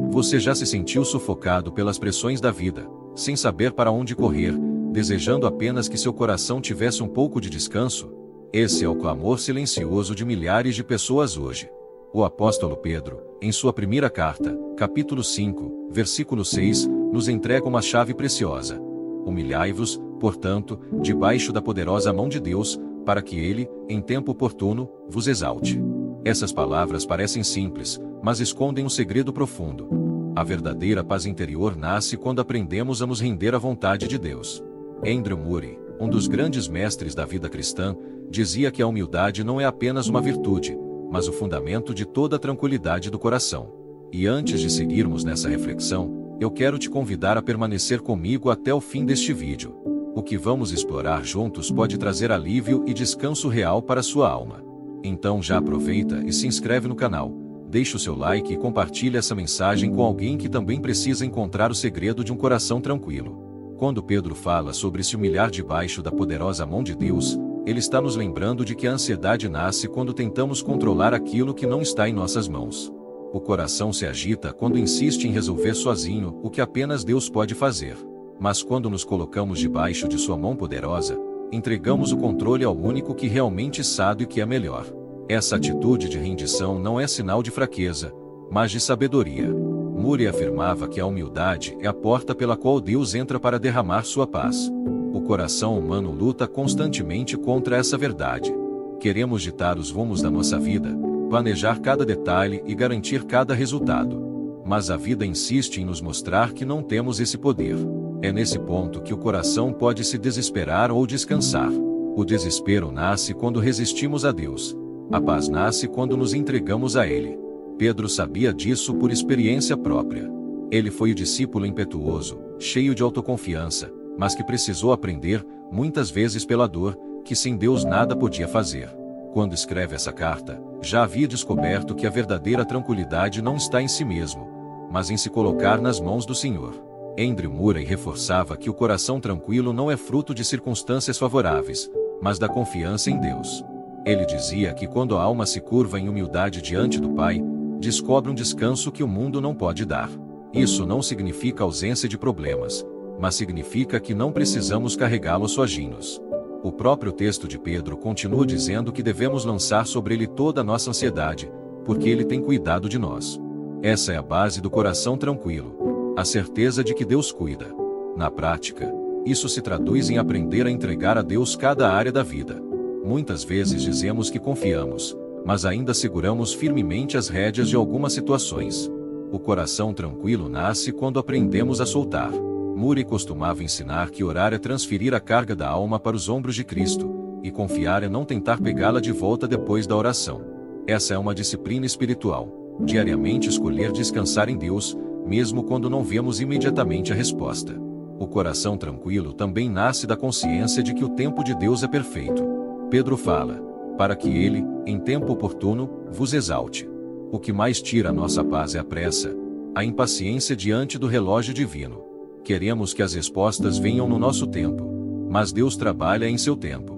Você já se sentiu sufocado pelas pressões da vida, sem saber para onde correr, desejando apenas que seu coração tivesse um pouco de descanso? Esse é o clamor silencioso de milhares de pessoas hoje. O apóstolo Pedro, em sua primeira carta, capítulo 5, versículo 6, nos entrega uma chave preciosa. Humilhai-vos, portanto, debaixo da poderosa mão de Deus, para que ele, em tempo oportuno, vos exalte. Essas palavras parecem simples, mas escondem um segredo profundo. A verdadeira paz interior nasce quando aprendemos a nos render à vontade de Deus. Andrew Murray, um dos grandes mestres da vida cristã, dizia que a humildade não é apenas uma virtude, mas o fundamento de toda a tranquilidade do coração. E antes de seguirmos nessa reflexão, eu quero te convidar a permanecer comigo até o fim deste vídeo. O que vamos explorar juntos pode trazer alívio e descanso real para sua alma. Então já aproveita e se inscreve no canal, deixa o seu like e compartilha essa mensagem com alguém que também precisa encontrar o segredo de um coração tranquilo. Quando Pedro fala sobre se humilhar debaixo da poderosa mão de Deus, ele está nos lembrando de que a ansiedade nasce quando tentamos controlar aquilo que não está em nossas mãos. O coração se agita quando insiste em resolver sozinho o que apenas Deus pode fazer. Mas quando nos colocamos debaixo de sua mão poderosa, entregamos o controle ao único que realmente sabe o que é melhor. Essa atitude de rendição não é sinal de fraqueza, mas de sabedoria. Murray afirmava que a humildade é a porta pela qual Deus entra para derramar sua paz. O coração humano luta constantemente contra essa verdade. Queremos ditar os rumos da nossa vida, planejar cada detalhe e garantir cada resultado. Mas a vida insiste em nos mostrar que não temos esse poder. É nesse ponto que o coração pode se desesperar ou descansar. O desespero nasce quando resistimos a Deus. A paz nasce quando nos entregamos a Ele. Pedro sabia disso por experiência própria. Ele foi o discípulo impetuoso, cheio de autoconfiança, mas que precisou aprender, muitas vezes pela dor, que sem Deus nada podia fazer. Quando escreve essa carta, já havia descoberto que a verdadeira tranquilidade não está em si mesmo, mas em se colocar nas mãos do Senhor. Andrew Murray reforçava que o coração tranquilo não é fruto de circunstâncias favoráveis, mas da confiança em Deus. Ele dizia que quando a alma se curva em humildade diante do Pai, descobre um descanso que o mundo não pode dar. Isso não significa ausência de problemas, mas significa que não precisamos carregá-los sozinhos. O próprio texto de Pedro continua dizendo que devemos lançar sobre ele toda a nossa ansiedade, porque ele tem cuidado de nós. Essa é a base do coração tranquilo, a certeza de que Deus cuida. Na prática, isso se traduz em aprender a entregar a Deus cada área da vida. Muitas vezes dizemos que confiamos, mas ainda seguramos firmemente as rédeas de algumas situações. O coração tranquilo nasce quando aprendemos a soltar. Murray costumava ensinar que orar é transferir a carga da alma para os ombros de Cristo, e confiar é não tentar pegá-la de volta depois da oração. Essa é uma disciplina espiritual. Diariamente escolher descansar em Deus, mesmo quando não vemos imediatamente a resposta. O coração tranquilo também nasce da consciência de que o tempo de Deus é perfeito. Pedro fala, para que ele, em tempo oportuno, vos exalte. O que mais tira a nossa paz é a pressa, a impaciência diante do relógio divino. Queremos que as respostas venham no nosso tempo, mas Deus trabalha em seu tempo.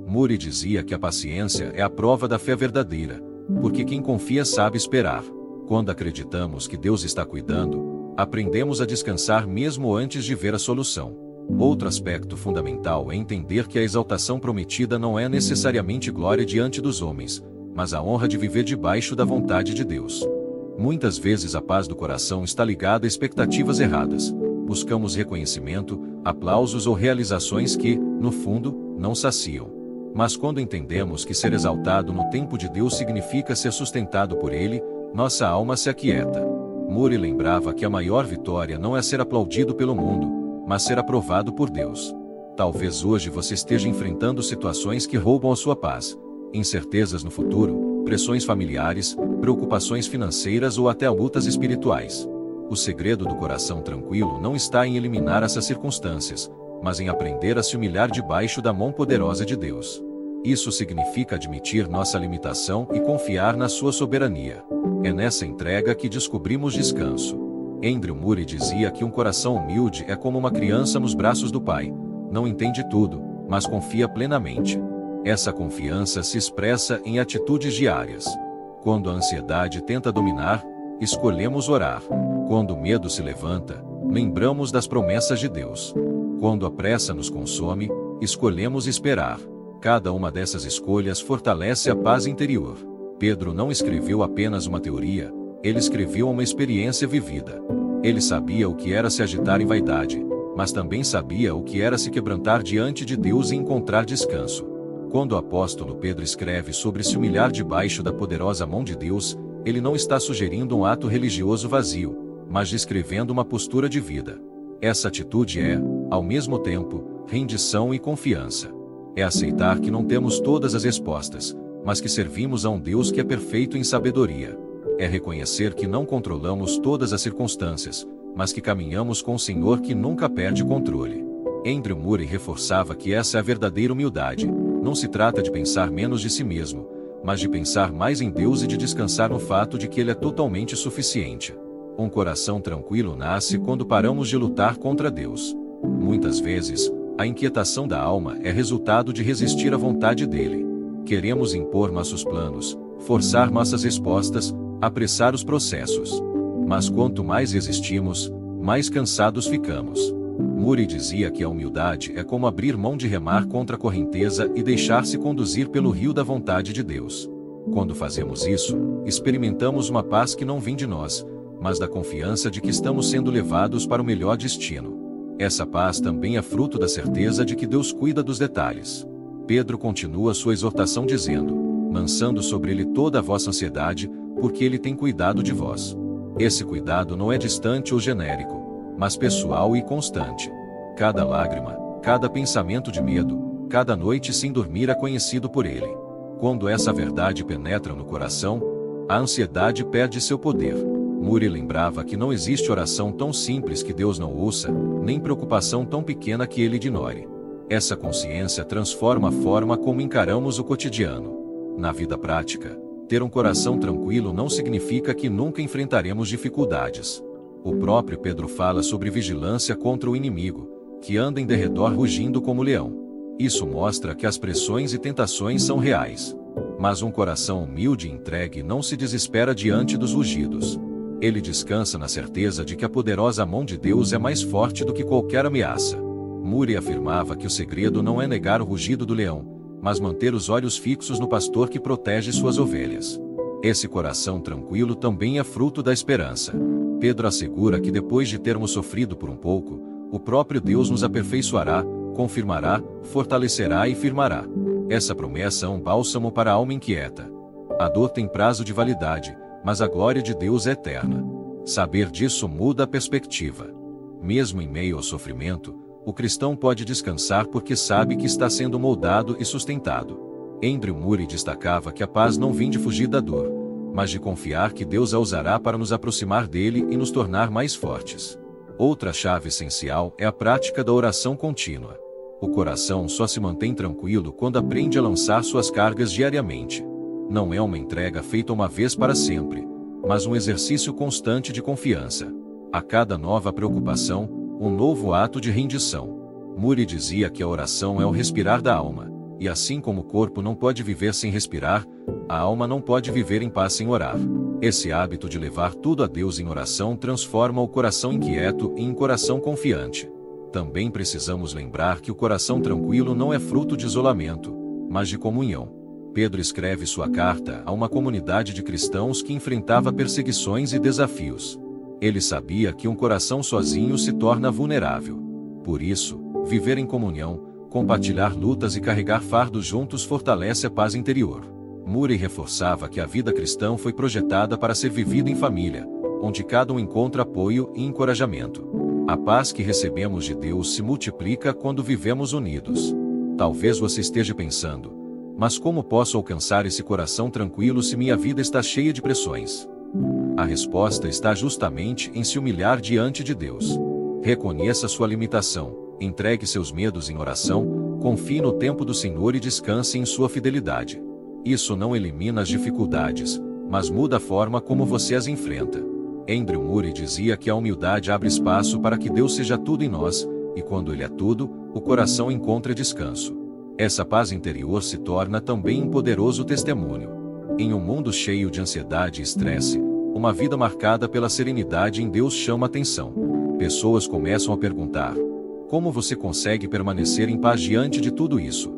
Murray dizia que a paciência é a prova da fé verdadeira, porque quem confia sabe esperar. Quando acreditamos que Deus está cuidando, aprendemos a descansar mesmo antes de ver a solução. Outro aspecto fundamental é entender que a exaltação prometida não é necessariamente glória diante dos homens, mas a honra de viver debaixo da vontade de Deus. Muitas vezes a paz do coração está ligada a expectativas erradas. Buscamos reconhecimento, aplausos ou realizações que, no fundo, não saciam. Mas quando entendemos que ser exaltado no tempo de Deus significa ser sustentado por Ele, nossa alma se aquieta. Murray lembrava que a maior vitória não é ser aplaudido pelo mundo, mas ser aprovado por Deus. Talvez hoje você esteja enfrentando situações que roubam a sua paz, incertezas no futuro, pressões familiares, preocupações financeiras ou até lutas espirituais. O segredo do coração tranquilo não está em eliminar essas circunstâncias, mas em aprender a se humilhar debaixo da mão poderosa de Deus. Isso significa admitir nossa limitação e confiar na sua soberania. É nessa entrega que descobrimos descanso. Andrew Murray dizia que um coração humilde é como uma criança nos braços do Pai. Não entende tudo, mas confia plenamente. Essa confiança se expressa em atitudes diárias. Quando a ansiedade tenta dominar, escolhemos orar. Quando o medo se levanta, lembramos das promessas de Deus. Quando a pressa nos consome, escolhemos esperar. Cada uma dessas escolhas fortalece a paz interior. Pedro não escreveu apenas uma teoria, ele escreveu uma experiência vivida. Ele sabia o que era se agitar em vaidade, mas também sabia o que era se quebrantar diante de Deus e encontrar descanso. Quando o apóstolo Pedro escreve sobre se humilhar debaixo da poderosa mão de Deus, ele não está sugerindo um ato religioso vazio, mas descrevendo uma postura de vida. Essa atitude é, ao mesmo tempo, rendição e confiança. É aceitar que não temos todas as respostas, mas que servimos a um Deus que é perfeito em sabedoria. É reconhecer que não controlamos todas as circunstâncias, mas que caminhamos com o Senhor que nunca perde controle. Andrew Murray reforçava que essa é a verdadeira humildade. Não se trata de pensar menos de si mesmo, mas de pensar mais em Deus e de descansar no fato de que Ele é totalmente suficiente. Um coração tranquilo nasce quando paramos de lutar contra Deus. Muitas vezes, a inquietação da alma é resultado de resistir à vontade dele. Queremos impor nossos planos, forçar nossas respostas, apressar os processos. Mas quanto mais resistimos, mais cansados ficamos. Murray dizia que a humildade é como abrir mão de remar contra a correnteza e deixar-se conduzir pelo rio da vontade de Deus. Quando fazemos isso, experimentamos uma paz que não vem de nós, mas da confiança de que estamos sendo levados para o melhor destino. Essa paz também é fruto da certeza de que Deus cuida dos detalhes. Pedro continua sua exortação dizendo: lançando sobre ele toda a vossa ansiedade, porque ele tem cuidado de vós. Esse cuidado não é distante ou genérico, mas pessoal e constante. Cada lágrima, cada pensamento de medo, cada noite sem dormir é conhecido por ele. Quando essa verdade penetra no coração, a ansiedade perde seu poder. Murray lembrava que não existe oração tão simples que Deus não ouça, nem preocupação tão pequena que ele ignore. Essa consciência transforma a forma como encaramos o cotidiano. Na vida prática, ter um coração tranquilo não significa que nunca enfrentaremos dificuldades. O próprio Pedro fala sobre vigilância contra o inimigo, que anda em derredor rugindo como leão. Isso mostra que as pressões e tentações são reais. Mas um coração humilde e entregue não se desespera diante dos rugidos. Ele descansa na certeza de que a poderosa mão de Deus é mais forte do que qualquer ameaça. Murray afirmava que o segredo não é negar o rugido do leão, mas manter os olhos fixos no pastor que protege suas ovelhas. Esse coração tranquilo também é fruto da esperança. Pedro assegura que depois de termos sofrido por um pouco, o próprio Deus nos aperfeiçoará, confirmará, fortalecerá e firmará. Essa promessa é um bálsamo para a alma inquieta. A dor tem prazo de validade, mas a glória de Deus é eterna. Saber disso muda a perspectiva. Mesmo em meio ao sofrimento, o cristão pode descansar porque sabe que está sendo moldado e sustentado. Andrew Murray destacava que a paz não vem de fugir da dor, mas de confiar que Deus a usará para nos aproximar dele e nos tornar mais fortes. Outra chave essencial é a prática da oração contínua. O coração só se mantém tranquilo quando aprende a lançar suas cargas diariamente. Não é uma entrega feita uma vez para sempre, mas um exercício constante de confiança. A cada nova preocupação, um novo ato de rendição. Murray dizia que a oração é o respirar da alma, e assim como o corpo não pode viver sem respirar, a alma não pode viver em paz sem orar. Esse hábito de levar tudo a Deus em oração transforma o coração inquieto em coração confiante. Também precisamos lembrar que o coração tranquilo não é fruto de isolamento, mas de comunhão. Pedro escreve sua carta a uma comunidade de cristãos que enfrentava perseguições e desafios. Ele sabia que um coração sozinho se torna vulnerável. Por isso, viver em comunhão, compartilhar lutas e carregar fardos juntos fortalece a paz interior. Murray reforçava que a vida cristã foi projetada para ser vivida em família, onde cada um encontra apoio e encorajamento. A paz que recebemos de Deus se multiplica quando vivemos unidos. Talvez você esteja pensando: mas como posso alcançar esse coração tranquilo se minha vida está cheia de pressões? A resposta está justamente em se humilhar diante de Deus. Reconheça sua limitação, entregue seus medos em oração, confie no tempo do Senhor e descanse em sua fidelidade. Isso não elimina as dificuldades, mas muda a forma como você as enfrenta. Andrew Murray dizia que a humildade abre espaço para que Deus seja tudo em nós, e quando Ele é tudo, o coração encontra descanso. Essa paz interior se torna também um poderoso testemunho. Em um mundo cheio de ansiedade e estresse, Uma vida marcada pela serenidade em Deus chama atenção. Pessoas começam a perguntar: como você consegue permanecer em paz diante de tudo isso?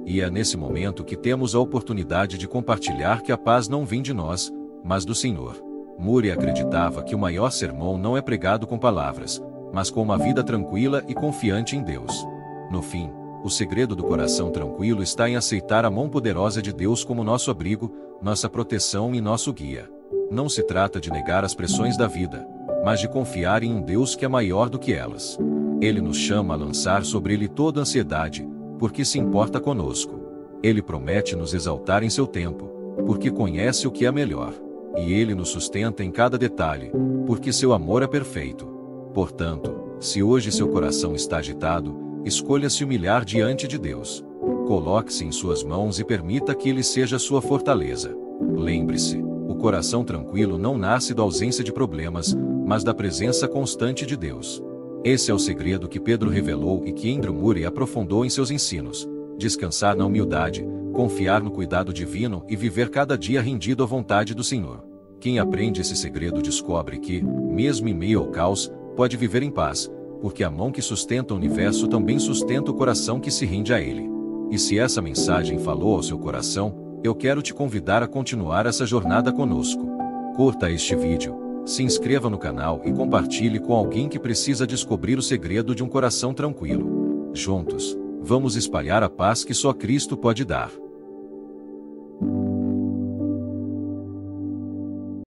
E é nesse momento que temos a oportunidade de compartilhar que a paz não vem de nós, mas do Senhor. Moody acreditava que o maior sermão não é pregado com palavras, mas com uma vida tranquila e confiante em Deus. No fim, o segredo do coração tranquilo está em aceitar a mão poderosa de Deus como nosso abrigo, nossa proteção e nosso guia. Não se trata de negar as pressões da vida, mas de confiar em um Deus que é maior do que elas. Ele nos chama a lançar sobre Ele toda a ansiedade, porque se importa conosco. Ele promete nos exaltar em seu tempo, porque conhece o que é melhor. E Ele nos sustenta em cada detalhe, porque seu amor é perfeito. Portanto, se hoje seu coração está agitado, escolha se humilhar diante de Deus. Coloque-se em suas mãos e permita que Ele seja sua fortaleza. Lembre-se, o coração tranquilo não nasce da ausência de problemas, mas da presença constante de Deus. Esse é o segredo que Pedro revelou e que Andrew Murray aprofundou em seus ensinos: descansar na humildade, confiar no cuidado divino e viver cada dia rendido à vontade do Senhor. Quem aprende esse segredo descobre que, mesmo em meio ao caos, pode viver em paz, porque a mão que sustenta o universo também sustenta o coração que se rende a Ele. E se essa mensagem falou ao seu coração, eu quero te convidar a continuar essa jornada conosco. Curta este vídeo, se inscreva no canal e compartilhe com alguém que precisa descobrir o segredo de um coração tranquilo. Juntos, vamos espalhar a paz que só Cristo pode dar.